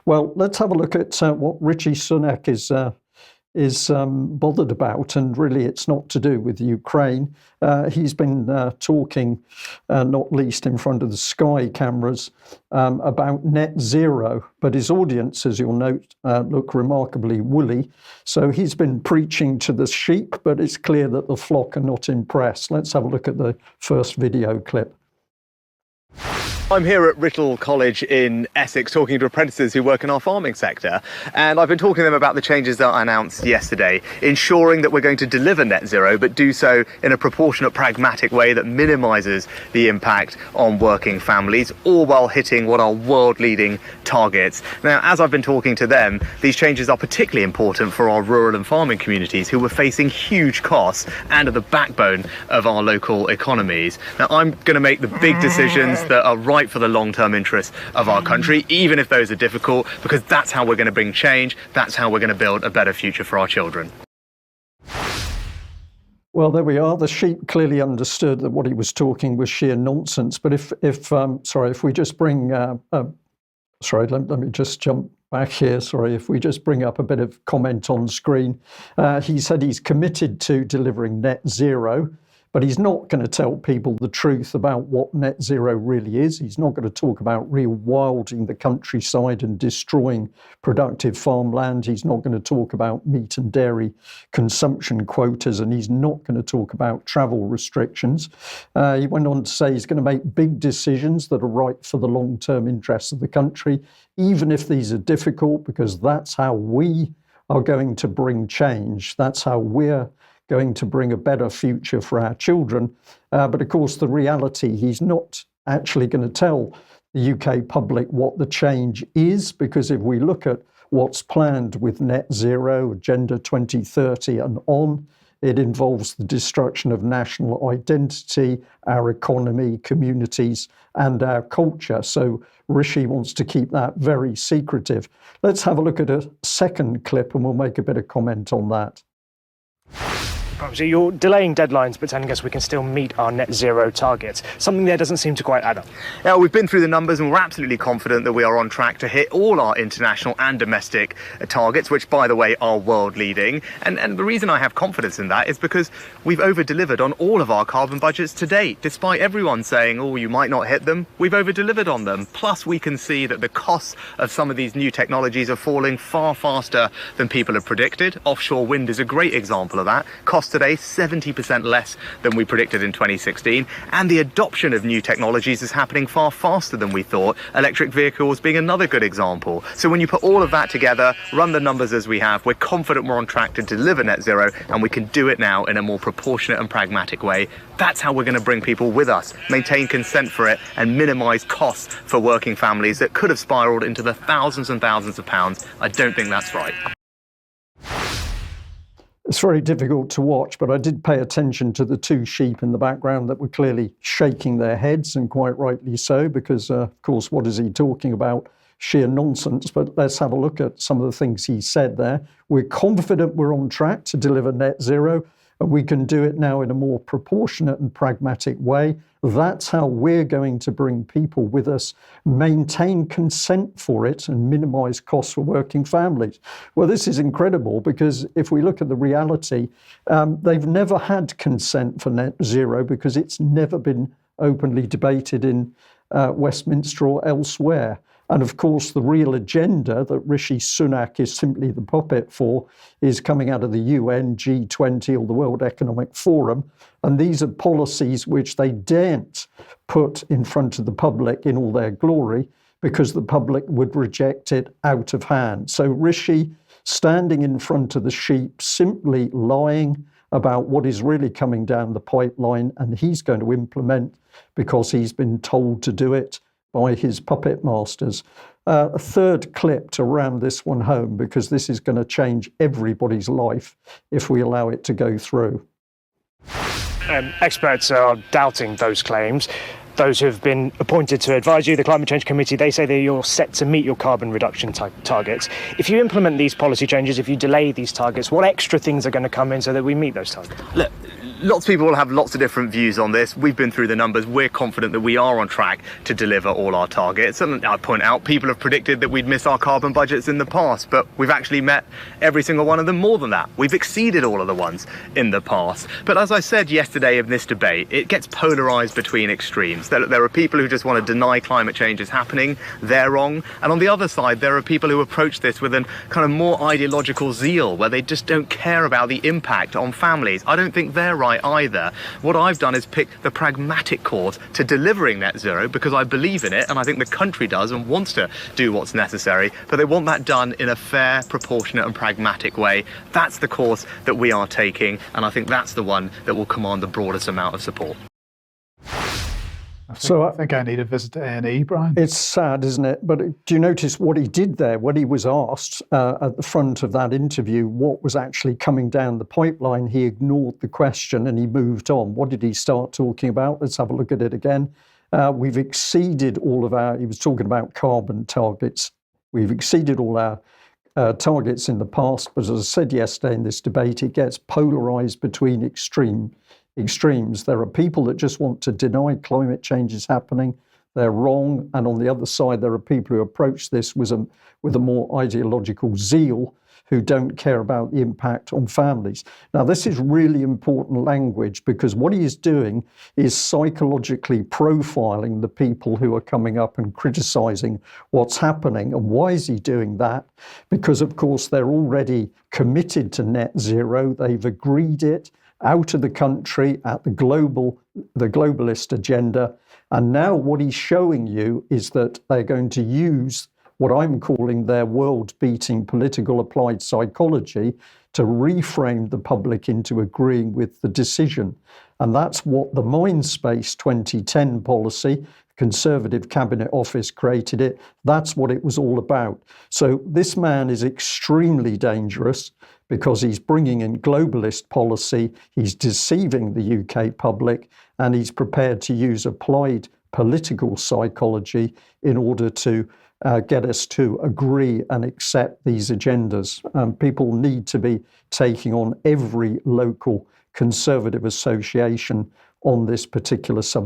Well, let's have a look at what Rishi Sunak is bothered about, and really it's not to do with Ukraine. He's been talking, not least in front of the Sky cameras, about net zero, but his audience, as you'll note, look remarkably woolly. So he's been preaching to the sheep, but it's clear that the flock are not impressed. Let's have a look at the first video clip. I'm here at Writtle College in Essex talking to apprentices who work in our farming sector, and I've been talking to them about the changes that I announced yesterday, ensuring that we're going to deliver net zero but do so in a proportionate, pragmatic way that minimises the impact on working families, all while hitting what are world-leading targets. Now, as I've been talking to them, these changes are particularly important for our rural and farming communities who were facing huge costs and are the backbone of our local economies. Now, I'm going to make the big decisions that are right for the long-term interests of our country, even if those are difficult, because that's how we're going to bring change, that's how we're going to build a better future for our children. Well, there we are. The sheep clearly understood that what he was talking was sheer nonsense. But if we just bring, let me just jump back here. If we just bring up a bit of comment on screen. He said he's committed to delivering net zero, but he's not going to tell people the truth about what net zero really is. He's not going to talk about rewilding the countryside and destroying productive farmland. He's not going to talk about meat and dairy consumption quotas, and he's not going to talk about travel restrictions. He went on to say he's going to make big decisions that are right for the long-term interests of the country, even if these are difficult, because that's how we are going to bring change. That's how we're going to bring a better future for our children. But of course, the reality, he's not actually going to tell the UK public what the change is, because if we look at what's planned with net zero, Agenda 2030 and on, it involves the destruction of national identity, our economy, communities, and our culture. So Rishi wants to keep that very secretive. Let's have a look at a second clip and we'll make a bit of comment on that. So you're delaying deadlines but telling us we can still meet our net zero targets. Something there doesn't seem to quite add up. Now, we've been through the numbers and we're absolutely confident that we are on track to hit all our international and domestic targets, which, by the way, are world leading. And the reason I have confidence in that is because we've over-delivered on all of our carbon budgets to date. Despite everyone saying, oh, you might not hit them, we've over-delivered on them. Plus, we can see that the costs of some of these new technologies are falling far faster than people have predicted. Offshore wind is a great example of that. Costs today 70% less than we predicted in 2016, and the adoption of new technologies is happening far faster than we thought, electric vehicles being another good example. So when you put all of that together, run the numbers as we have, we're confident we're on track to deliver net zero, and we can do it now in a more proportionate and pragmatic way. That's how we're going to bring people with us, maintain consent for it, and minimise costs for working families that could have spiralled into the thousands and thousands of pounds. I don't think that's right. It's very difficult to watch, but I did pay attention to the two sheep in the background that were clearly shaking their heads, and quite rightly so, because, of course, what is he talking about? Sheer nonsense. But let's have a look at some of the things he said there. We're confident we're on track to deliver net zero, and we can do it now in a more proportionate and pragmatic way. That's how we're going to bring people with us, maintain consent for it, and minimise costs for working families. Well, this is incredible, because if we look at the reality, they've never had consent for net zero because it's never been openly debated in Westminster or elsewhere. And of course, the real agenda that Rishi Sunak is simply the puppet for is coming out of the UN, G20, or the World Economic Forum. And these are policies which they daren't put in front of the public in all their glory, because the public would reject it out of hand. So Rishi, standing in front of the sheep, simply lying about what is really coming down the pipeline, and he's going to implement because he's been told to do it by his puppet masters. A third clip to ram this one home, because this is going to change everybody's life if we allow it to go through. Experts are doubting those claims. Those who have been appointed to advise you, the Climate Change Committee, they say that you're set to meet your carbon reduction targets. If you implement these policy changes, if you delay these targets, what extra things are going to come in so that we meet those targets? Lots of people will have lots of different views on this. We've been through the numbers. We're confident that we are on track to deliver all our targets. And I point out, people have predicted that we'd miss our carbon budgets in the past, but we've actually met every single one of them, more than that. We've exceeded all of the ones in the past. But as I said yesterday in this debate, it gets polarised between extremes. There are people who just want to deny climate change is happening. They're wrong. And on the other side, there are people who approach this with a kind of more ideological zeal, where they just don't care about the impact on families. I don't think they're right either. What I've done is pick the pragmatic course to delivering net zero, because I believe in it, and I think the country does and wants to do what's necessary, but they want that done in a fair, proportionate and pragmatic way. That's the course that we are taking, and I think that's the one that will command the broadest amount of support. I think I need a visit to A&E, Brian. It's sad, isn't it? But do you notice what he did there? When he was asked at the front of that interview what was actually coming down the pipeline, he ignored the question and he moved on. What did he start talking about? Let's have a look at it again. We've exceeded all of he was talking about carbon targets. We've exceeded all our targets in the past, but as I said yesterday in this debate, it gets polarised between extremes. There are people that just want to deny climate change is happening. They're wrong. And on the other side, there are people who approach this with a more ideological zeal, who don't care about the impact on families. Now, this is really important language, because what he is doing is psychologically profiling the people who are coming up and criticising what's happening. And why is he doing that? Because, of course, they're already committed to net zero. They've agreed it out of the country at the globalist agenda. And now what he's showing you is that they're going to use what I'm calling their world-beating political applied psychology to reframe the public into agreeing with the decision. And that's what the Mindspace 2010 policy, Conservative Cabinet Office created it. That's what it was all about. So this man is extremely dangerous, because he's bringing in globalist policy, he's deceiving the UK public, and he's prepared to use applied political psychology in order to get us to agree and accept these agendas. People need to be taking on every local Conservative association on this particular subject.